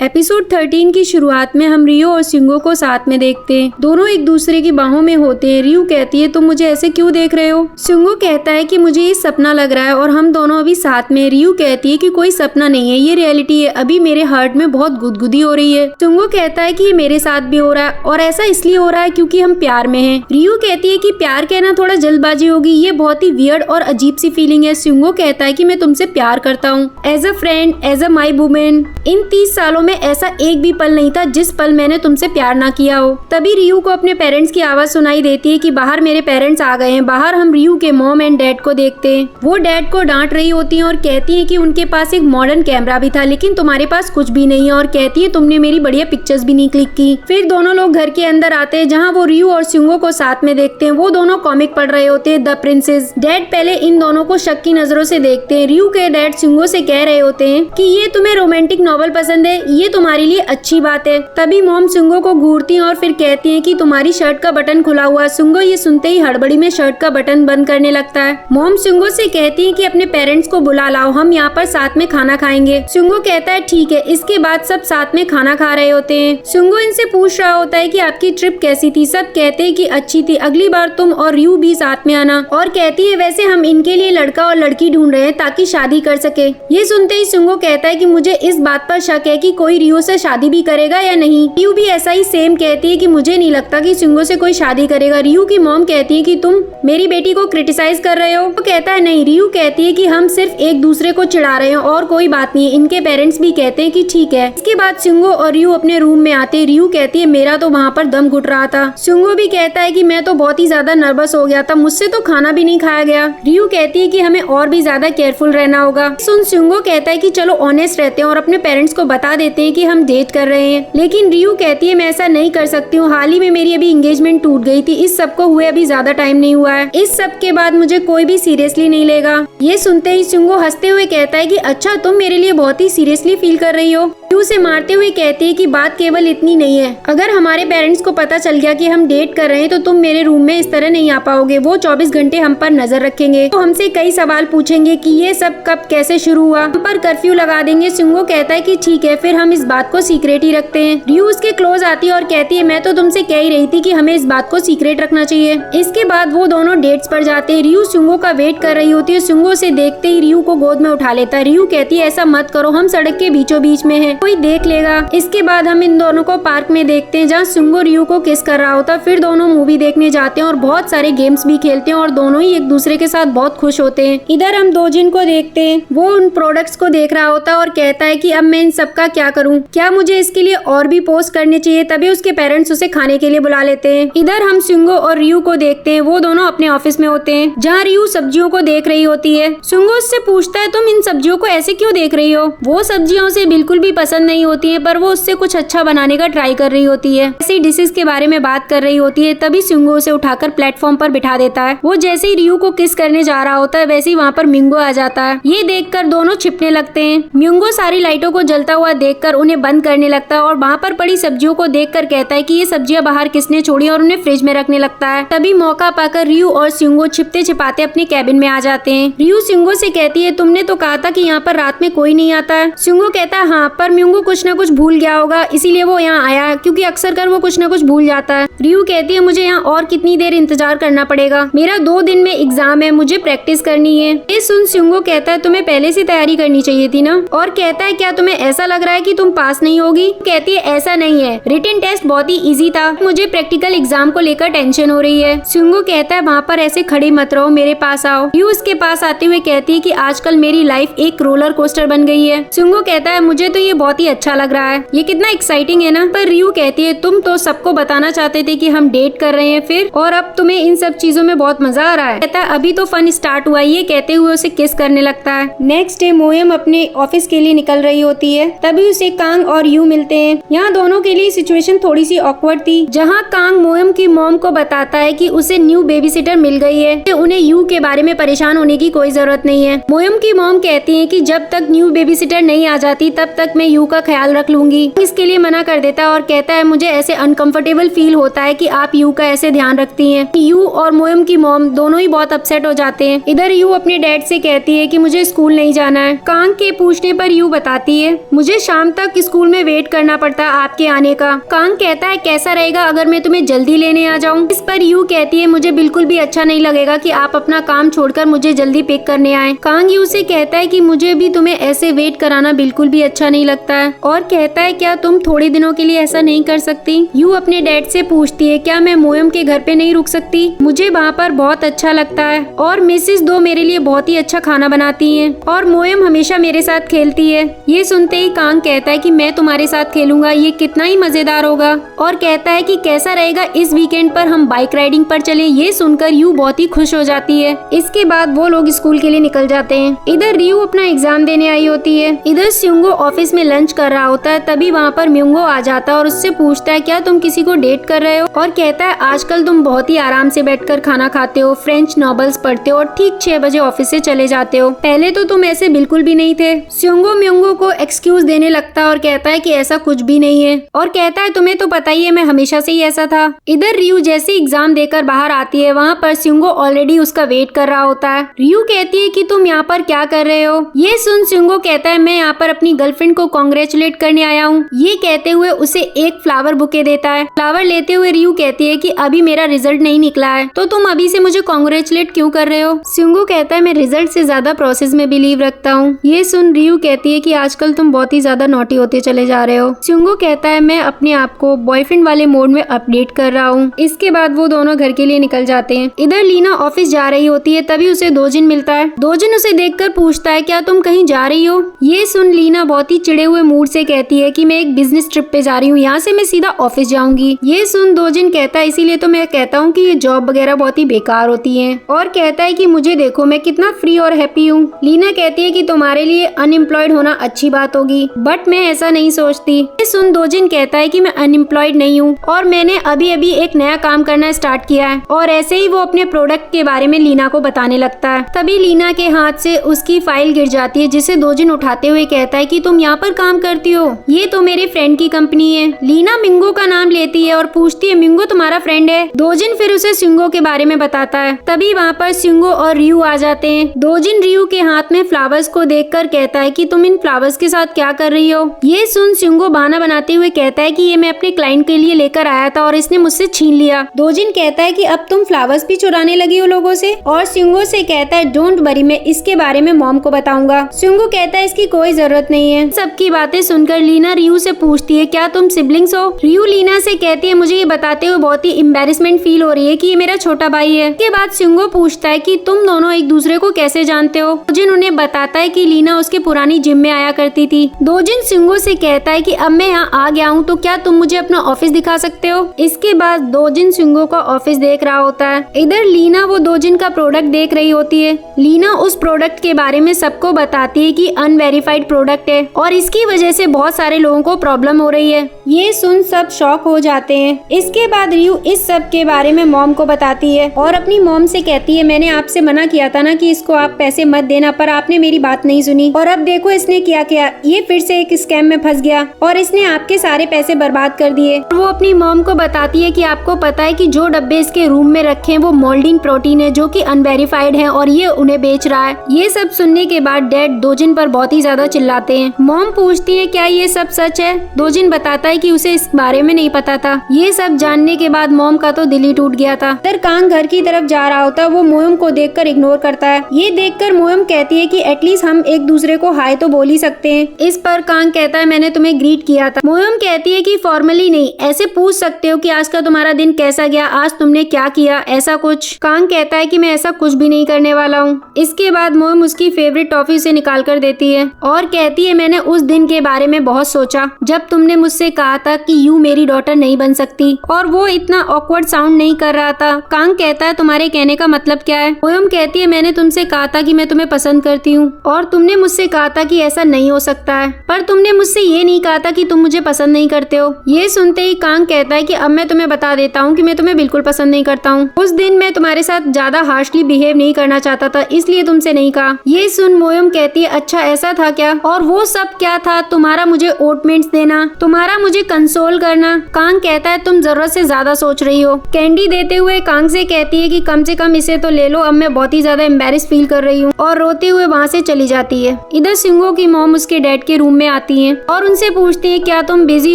Episode 13 की शुरुआत में हम रियो और सिंगो को साथ में देखते हैं। दोनों एक दूसरे की बाहों में होते हैं। रियो कहती है तुम मुझे ऐसे क्यों देख रहे हो। सिंगो कहता है कि मुझे ये सपना लग रहा है और हम दोनों अभी साथ में। रियो कहती है कि कोई सपना नहीं है, ये रियलिटी है। अभी मेरे हार्ट में बहुत गुदगुदी हो रही है। सिंगो कहता है कि ये मेरे साथ भी हो रहा है और ऐसा इसलिए हो रहा है क्योंकि हम प्यार में हैं। रियो कहती है कि प्यार कहना थोड़ा जल्दबाजी होगी, ये बहुत ही वियर्ड और अजीब सी फीलिंग है। सिंगो कहता है कि मैं तुमसे प्यार करता हूँ as a friend, as a my women. इन 30 सालों में ऐसा एक भी पल नहीं था जिस पल मैंने तुमसे प्यार ना किया हो। तभी रियो को अपने पेरेंट्स की आवाज सुनाई देती है कि बाहर मेरे पेरेंट्स आ गए हैं। बाहर हम रियो के मॉम एंड डैड को देखते हैं। वो डैड को डांट रही होती हैं और कहती हैं कि उनके पास एक मॉडर्न कैमरा भी था लेकिन तुम्हारे पास कुछ भी नहीं है, और कहती है तुमने मेरी बढ़िया पिक्चर्स भी नहीं क्लिक की। फिर दोनों लोग घर के अंदर आते हैं जहाँ वो रियो और सिंगो को साथ में देखते हैं। वो दोनों कॉमिक पढ़ रहे होते हैं, द प्रिंसेस। डैड पहले इन दोनों को शक की नजरों से देखते हैं। रियो के डैड सिंगो से कह रहे होते हैं कि ये तुम्हें रोमांटिक नॉवल पसंद है, ये तुम्हारे लिए अच्छी बात है। तभी मॉम सिंगो को घूरती हैं और फिर कहती हैं कि तुम्हारी शर्ट का बटन खुला हुआ। सिंगो ये सुनते ही हड़बड़ी में शर्ट का बटन बंद करने लगता है। मॉम सिंगो से कहती हैं कि अपने पेरेंट्स को बुला लाओ, हम यहाँ पर साथ में खाना खाएंगे। सिंगो कहता है ठीक है। इसके बाद सब साथ में खाना खा रहे होते हैं। सिंगो इनसे पूछ रहा होता है कि आपकी ट्रिप कैसी थी। सब कहते हैं कि अच्छी थी, अगली बार तुम और रियो भी साथ में आना। और कहती है वैसे हम इनके लिए लड़का और लड़की ढूंढ रहे हैं ताकि शादी कर सके। ये सुनते ही सिंगो कहता है कि मुझे इस बात पर शक है कि कोई रियो से शादी भी करेगा या नहीं। रियो भी ऐसा ही सेम कहती है कि मुझे नहीं लगता कि सिंगो से कोई शादी करेगा। रियो की मॉम कहती है कि तुम मेरी बेटी को क्रिटिसाइज कर रहे हो। वो कहता है नहीं। रियो कहती है कि हम सिर्फ एक दूसरे को चिढ़ा रहे हैं और कोई बात नहीं। इनके पेरेंट्स भी कहते हैं कि ठीक है। इसके बाद सिंगो और रियो अपने रूम में आते। रियो कहती है मेरा तो वहाँ पर दम घुट रहा था। सिंगो भी कहता है कि मैं तो बहुत ही ज्यादा नर्वस हो गया था, मुझसे तो खाना भी नहीं खाया गया। रियो कहती है कि हमें और भी ज्यादा केयरफुल रहना होगा। सुन सिंगो कहता है कि चलो ऑनेस्ट रहते हैं और अपने पेरेंट्स को बता देते हैं कि हम डेट कर रहे हैं। लेकिन रियो कहती है मैं ऐसा नहीं कर सकती हूँ, हाल ही में मेरी अभी एंगेजमेंट टूट गई थी, इस सब को हुए अभी ज्यादा टाइम नहीं हुआ है, इस सब के बाद मुझे कोई भी सीरियसली नहीं लेगा। ये सुनते ही सिंगो हंसते हुए कहता है कि अच्छा तुम मेरे लिए बहुत ही सीरियसली फील कर रही हो। रियो से मारते हुए कहती है कि बात केवल इतनी नहीं है, अगर हमारे पेरेंट्स को पता चल गया कि हम डेट कर रहे हैं तो तुम मेरे रूम में इस तरह नहीं आ पाओगे। वो 24 घंटे हम पर नजर रखेंगे, तो हमसे कई सवाल पूछेंगे कि ये सब कब कैसे शुरू हुआ, हम पर कर्फ्यू लगा देंगे। सिंगो कहता है कि ठीक है, फिर हम इस बात को सीक्रेट ही रखते हैं। रियो उसके क्लोज आती है और कहती है मैं तो तुमसे कह ही रही थी कि हमें इस बात को सीक्रेट रखना चाहिए। इसके बाद वो दोनों डेट्स पर जाते हैं। रियो सिंगो का वेट कर रही होती है। सिंगो से देखते ही रियो को गोद में उठा लेता है। रियो कहती है ऐसा मत करो, हम सड़क के बीचों बीच में हैं, कोई देख लेगा। इसके बाद हम इन दोनों को पार्क में देखते हैं जहाँ सिंगो रियो को किस कर रहा होता है। फिर दोनों मूवी देखने जाते हैं और बहुत सारे गेम्स भी खेलते हैं और दोनों ही एक दूसरे के साथ बहुत खुश होते हैं। इधर हम दोजिन को देखते हैं। वो उन प्रोडक्ट्स को देख रहा होता है और कहता है कि अब मैं इन सब का क्या करूं, क्या मुझे इसके लिए और भी पोस्ट करने चाहिए। तभी उसके पेरेंट्स उसे खाने के लिए बुला लेते हैं। इधर हम सिंगो और रियो को देखते हैं। वो दोनों अपने ऑफिस में होते हैं जहाँ रियो सब्जियों को देख रही होती है। सिंगो उससे पूछता है तुम इन सब्जियों को ऐसे क्यों देख रही हो। वो सब्जियां उसे बिल्कुल भी पसंद नहीं होती है, पर वो उससे कुछ अच्छा बनाने का ट्राई कर रही होती है, ऐसी डिशेस के बारे में बात कर रही होती है। तभी सिंगो उसे उठाकर प्लेटफॉर्म पर बिठा देता है। वो जैसे ही रियो को किस करने जा रहा होता है वैसे ही वहाँ पर मिंगो आ जाता है। ये देखकर दोनों छिपने लगते हैं। मिंगो सारी लाइटों को जलता हुआ देखकर उन्हें बंद करने लगता है और वहाँ पर पड़ी सब्जियों को देखकर कहता है कि ये सब्जियां बाहर किसने छोड़ी, और उन्हें फ्रिज में रखने लगता है। तभी मौका पाकर रियो और सिंगो छिपते छिपाते अपने कैबिन में आ जाते हैं। रियो सिंगो से कहती है तुमने तो कहा था कि यहाँ पर रात में कोई नहीं आता है। सिंगो कहता है हाँ, पर मिंगो कुछ न कुछ भूल गया होगा इसीलिए वो यहाँ आया, क्योंकि अक्सर कर वो कुछ न कुछ भूल जाता है। रियो कहती है मुझे यहाँ और कितनी देर इंतजार करना पड़ेगा, मेरा 2 दिन में एग्जाम है, मुझे प्रैक्टिस करनी है। ये सुन सिंगो कहता है तुम्हें पहले से तैयारी करनी चाहिए थी ना, और कहता है क्या तुम्हें ऐसा लग रहा है कि तुम पास नहीं होगी। कहती है ऐसा नहीं है, रिटन टेस्ट बहुत ही इजी था, मुझे प्रैक्टिकल एग्जाम को लेकर टेंशन हो रही है। सिंगो कहता है वहाँ पर ऐसे खड़े मत रहो, मेरे पास आओ। रियो उसके पास आते हुए कहती है कि आजकल मेरी लाइफ एक रोलर कोस्टर बन गई है। सिंगो कहता है मुझे तो ये बहुत ही अच्छा लग रहा है, ये कितना एक्साइटिंग है ना। पर रियो कहती है तुम तो सबको बताना चाहते थे कि हम डेट कर रहे हैं फिर, और अब तुम्हें इन सब चीजों में बहुत मजा आ रहा है। कहता है अभी तो फन स्टार्ट हुआ। ये कहते हुए उसे किस करने लगता है। नेक्स्ट डे मोयम अपने ऑफिस के लिए निकल रही होती है। तभी उसे कांग और यू मिलते हैं। यहाँ दोनों के लिए सिचुएशन थोड़ी सी ऑकवर्ड थी, जहाँ कांग मोयम की मॉम को बताता है कि उसे न्यू बेबी सिटर मिल गई है, उन्हें यू के बारे में परेशान होने की कोई जरूरत नहीं है। मोयम की मॉम कहती है कि जब तक न्यू बेबी सिटर नहीं आ जाती तब तक मैं यू का ख्याल रख लूंगी। इसके लिए मना कर देता है और कहता है मुझे ऐसे अनकंफर्टेबल फील होता है कि आप यू का ऐसे ध्यान रखती हैं। यू और मोयम की मॉम दोनों ही बहुत अपसेट हो जाते हैं। इधर यू अपने डैड से कहती है कि मुझे स्कूल नहीं जाना है। कांग के पूछने पर यू बताती है मुझे शाम तक स्कूल में वेट करना पड़ता है आपके आने का। कांग कहता है कैसा रहेगा अगर मैं तुम्हें जल्दी लेने आ जाऊं। इस पर यू कहती है मुझे बिल्कुल भी अच्छा नहीं लगेगा कि आप अपना काम छोड़कर मुझे जल्दी पिक करने आए। कांग यू से कहता है कि मुझे भी तुम्हें ऐसे वेट कराना बिल्कुल भी अच्छा नहीं लगता है और कहता है क्या तुम थोड़े दिनों के लिए ऐसा नहीं कर सकती। यू अपने डैड से पूछती है क्या मैं मोयम के घर पे नहीं रुक सकती, मुझे वहाँ पर बहुत अच्छा लगता है और मिसेस दो मेरे लिए बहुत ही अच्छा खाना बनाती हैं और मोयम हमेशा मेरे साथ खेलती है। ये सुनते ही कांग कहता है कि मैं तुम्हारे साथ खेलूंगा, ये कितना ही मजेदार होगा और कहता है कि कैसा रहेगा इस वीकेंड पर हम बाइक राइडिंग पर चलें। ये सुनकर यू बहुत ही खुश हो जाती है। इसके बाद वो लोग स्कूल के लिए निकल जाते हैं। इधर रियू अपना एग्जाम देने आई होती है। इधर स्युंगो ऑफिस में लंच कर रहा होता है। तभी वहाँ पर म्यूंगो आ जाता है और उससे पूछता है क्या तुम किसी को डेट कर रहे हो, और कहता है आजकल तुम बहुत ही आराम से बैठकर खाना खाते हो, फ्रेंच नॉवेल्स पढ़ते हो और ठीक 6 बजे ऑफिस से चले जाते हो। पहले तो तुम ऐसे बिल्कुल भी नहीं थे। स्युंगो म्यूंगो को एक्सक्यूज देने लगता है और कहता है कि ऐसा कुछ भी नहीं है और कहता है तुम्हें तो पता ही है मैं हमेशा से ही ऐसा था। इधर रियू जैसे एग्जाम देकर बाहर आती है वहाँ पर स्युंगो ऑलरेडी उसका वेट कर रहा होता है। रियू कहती है कि तुम यहाँ पर क्या कर रहे हो। ये सुन स्युंगो कहता है मैं यहाँ पर अपनी गर्लफ्रेंड को कॉन्ग्रेचुलेट करने आया हूँ। ये कहते हुए उसे एक फ्लावर बुके देता है। फ्लावर लेते हुए रियू कहती है कि अभी मेरा रिजल्ट नहीं निकला है तो तुम अभी से मुझे कॉन्ग्रेचुलेट क्यों कर रहे हो। स्युंगो कहता है मैं रिजल्ट से ज्यादा प्रोसेस में बिलीव रखता हूँ। ये सुन रियू कहती है कि आजकल तुम बहुत ही ज्यादा नॉटी होते चले जा रहे हो। स्युंगो कहता है मैं अपने आप को बॉयफ्रेंड वाले मोड में अपडेट कर रहा हूँ। इसके बाद वो दोनों घर के लिए निकल जाते हैं। इधर लीना ऑफिस जा रही होती है तभी उसे दोजिन मिलता है। दोजिन उसे देखकर पूछता है क्या तुम कहीं जा रही हो। ये सुन लीना बहुत ही चिड़े हुए मूड से कहती है कि मैं एक बिजनेस ट्रिप पे जा रही हूँ, यहाँ से मैं सीधा ऑफिस जाऊंगी। ये सुन दोजिन कहता है इसीलिए तो मैं कहता हूँ कि ये जॉब वगैरह बहुत ही बेकार होती है और कहता है कि मुझे देखो मैं कितना फ्री और हैप्पी हूँ। लीना कहती है कि तुम्हारे लिए अनएम्प्लॉयड होना अच्छी बात होगी बट मैं ऐसा नहीं सोचती। ये सुन दोजिन कहता है कि मैं अनएम्प्लॉयड नहीं हूँ और मैंने अभी अभी एक नया काम करना स्टार्ट किया है और ऐसे ही वो अपने प्रोडक्ट के बारे में लीना को बताने लगता है। तभी लीना के हाथ से उसकी फाइल गिर जाती है जिसे दोजिन उठाते हुए कहता है कि तुम यहाँ पर काम करती हो, ये तो मेरे फ्रेंड की कंपनी है। लीना मिंगो का नाम लेती है और पूछती है मिंगो तुम्हारा फ्रेंड है। दोजिन फिर उसे स्युंगो के बारे में बताता है। तभी वहाँ पर स्युंगो और रियू आ जाते हैं। दोजिन रियू के हाथ में फ्लावर्स को देखकर कहता है कि तुम इन फ्लावर्स के साथ क्या कर रही हो। ये सुन स्युंगो बहाना बनाते हुए कहता है कि ये मैं अपने क्लाइंट के लिए लेकर आया था और इसने मुझसे छीन लिया। दोजिन कहता है कि अब तुम फ्लावर्स भी चुराने लगी हो लोगों से और स्युंगो से कहता है डोंट वरी मैं इसके बारे में मॉम को बताऊंगा। स्युंगो कहता है इसकी कोई जरूरत नहीं है। सबकी बातें सुनकर लीना रियू से पूछती है क्या तुम सिबलिंग्स हो। रियू लीना से कहती है मुझे ये बताते हुए बहुत ही एम्बेरसमेंट फील हो रही है कि ये मेरा छोटा भाई है। इसके बाद स्युंगो पूछता है कि तुम दोनों एक दूसरे को कैसे जानते हो। दोजिन उन्हें बताता है कि लीना उसके पुरानी जिम में आया करती थी। दोजिन स्युंगो से कहता है कि अब मैं यहाँ आ गया हूँ तो क्या तुम मुझे अपना ऑफिस दिखा सकते हो। इसके बाद दोजिन स्युंगो का ऑफिस देख रहा होता है। इधर लीना वो दोजिन का प्रोडक्ट देख रही होती है। लीना उस प्रोडक्ट के बारे में सबको बताती है कि अनवेरिफाइड प्रोडक्ट है और इसकी वजह से बहुत सारे लोगों को प्रॉब्लम हो रही है। ये सुन सब शॉक हो जाते हैं। इसके बाद रियू इस सब के बारे में मॉम को बताती है और अपनी मॉम से कहती है मैंने आपसे मना किया था ना कि इसको आप पैसे मत देना पर आपने मेरी बात नहीं सुनी और अब देखो इसने क्या किया, ये फिर से एक स्कैम में फंस गया और इसने आपके सारे पैसे बर्बाद कर दिए। वो अपनी मॉम को बताती है कि आपको पता है कि जो डब्बे इसके रूम में रखे हैं वो मोल्डिंग प्रोटीन है जो कि अनवेरिफाइड है और ये उन्हें बेच रहा है। ये सब सुनने के बाद डैड दोजिन पर बहुत ही ज्यादा चिल्लाते हैं। मॉम पूछती है क्या ये सब सच है। दोजिन बताता है कि उसे इस बारे में नहीं पता था। ये सब जानने के बाद मॉम का तो दिल ही टूट गया था। इधर कांग घर की तरफ जा रहा होता है। वो मोयम को देखकर इग्नोर करता है। ये देखकर मोयम कहती है कि एटलीस्ट हम एक दूसरे को हाय तो बोल ही सकते हैं। इस पर कांग कहता है मैंने तुम्हें ग्रीट किया था। मोयम कहती है कि फॉर्मली नहीं, ऐसे पूछ सकते हो कि आज का तुम्हारा दिन कैसा गया, आज तुमने क्या किया, ऐसा कुछ। कांग कहता है कि मैं ऐसा कुछ भी नहीं करने वाला हूँ। इसके बाद मोयम उसकी फेवरेट टॉफी से निकाल कर देती है और कहती है मैंने उस दिन के बारे में बहुत सोचा जब तुमने मुझसे कहा कहा था कि यू मेरी डॉटर नहीं बन सकती, और वो इतना ऑकवर्ड साउंड नहीं कर रहा था। कांग कहता है तुम्हारे कहने का मतलब क्या है? मोयोम कहती है मैंने तुमसे कहा था कि मैं तुम्हें पसंद करती हूँ और तुमने मुझसे कहा था कि ऐसा नहीं हो सकता है, पर तुमने मुझसे ये नहीं कहा था कि तुम मुझे पसंद नहीं करते हो। ये सुनते ही कांग कहता है कि अब मैं तुम्हें बता देता हूँ कि मैं तुम्हें बिल्कुल पसंद नहीं करता हूँ। उस दिन मैं तुम्हारे साथ ज्यादा हार्शली बिहेव नहीं करना चाहता था, इसलिए तुमसे नहीं कहा। ये सुन मोयोम कहती है अच्छा ऐसा था क्या? और वो सब क्या था? तुम्हारा मुझे ओटमेंट्स देना, तुम्हारा मुझे कंसोल करना। कांग कहता है तुम जरूरत से ज्यादा सोच रही हो। कैंडी देते हुए कांग से कहती है कि कम से कम इसे तो ले लो, अब मैं बहुत ही ज्यादा एम्बेरस फील कर रही हूँ, और रोते हुए वहाँ से चली जाती है। इधर सिंगो की मॉम उसके डैड के रूम में आती है और उनसे पूछती है क्या तुम बिजी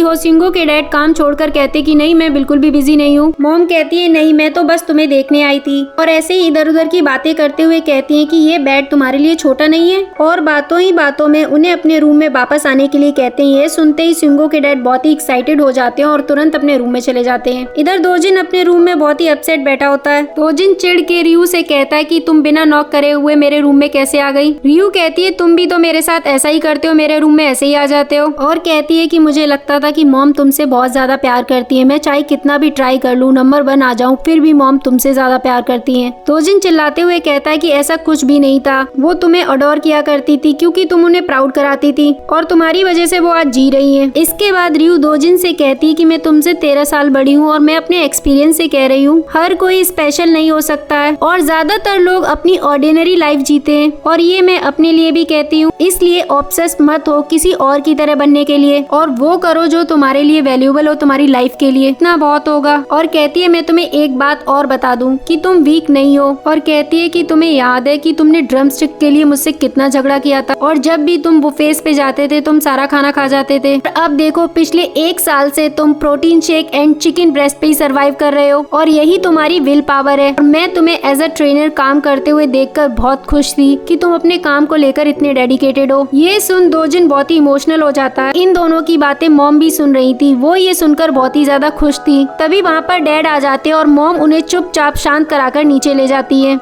हो? सिंगो के डैड काम छोड़कर कहते कि नहीं मैं बिल्कुल भी बिजी नहीं हूँ। मॉम कहती है नहीं मैं तो बस तुम्हें देखने आई थी, और ऐसे ही इधर उधर की बातें करते हुए कहती है कि ये बेड तुम्हारे लिए छोटा नहीं है, और बातों ही बातों में उन्हें अपने रूम में वापस आने के लिए कहते हैं। ये सुनते ही सिंगो के डैड बहुत ही एक्साइटेड हो जाते हैं और तुरंत अपने रूम में चले जाते हैं। इधर दोजिन अपने रूम में बहुत ही अपसेट बैठा होता है। दोजिन चिढ़ के रियू से कहता है कि तुम बिना नॉक करे हुए मेरे रूम में कैसे आ गई? रियू कहती है तुम भी तो मेरे साथ ऐसा ही करते हो, मेरे रूम में ऐसे ही आ जाते हो, और कहती है कि मुझे लगता था कि मॉम तुमसे बहुत ज्यादा प्यार करती है, मैं चाहे कितना भी ट्राई कर लूं, नंबर 1 आ जाऊं, फिर भी मॉम तुमसे ज्यादा प्यार करती है। दोजिन चिल्लाते हुए कहता है कि ऐसा कुछ भी नहीं था, वो तुम्हें अडोर किया करती थी क्योंकि तुम उन्हें प्राउड कराती थी, और तुम्हारी वजह से वो आज जी रही है। इसके बाद रियू दोजिन से कहती है कि मैं तुमसे 13 साल बड़ी हूँ और मैं अपने एक्सपीरियंस से कह रही हूँ, हर कोई स्पेशल नहीं हो सकता है और ज्यादातर लोग अपनी ऑर्डिनरी लाइफ जीते हैं, और ये मैं अपने लिए भी कहती हूँ। इसलिए ऑब्सेस्ड मत हो किसी और की तरह बनने के लिए, और वो करो जो तुम्हारे लिए वैल्यूएबल हो तुम्हारी लाइफ के लिए, इतना बहुत होगा। और कहती है मैं तुम्हें एक बात और बता दूं कि तुम वीक नहीं हो, और कहती है कि तुम्हें याद है कि तुमने ड्रम स्टिक के लिए मुझसे कितना झगड़ा किया था, और जब भी तुम बुफेस पे जाते थे तुम सारा खाना खा जाते थे। अब देखो पिछले 1 साल से तुम protein shake and chicken breast पे ही सर्वाइव कर रहे हो, और यही तुम्हारी विल पावर है। और मैं तुम्हें एज अ ट्रेनर काम करते हुए देखकर बहुत खुश थी कि तुम अपने काम को लेकर इतने डेडिकेटेड हो। ये सुन दोजिन बहुत ही इमोशनल हो जाता है। इन दोनों की बातें मॉम भी सुन रही थी, वो ये सुनकर बहुत ही ज्यादा खुश थी। तभी वहाँ पर डैड आ जाते हैं और मॉम उन्हें चुपचाप शांत कराकर नीचे ले जाती है।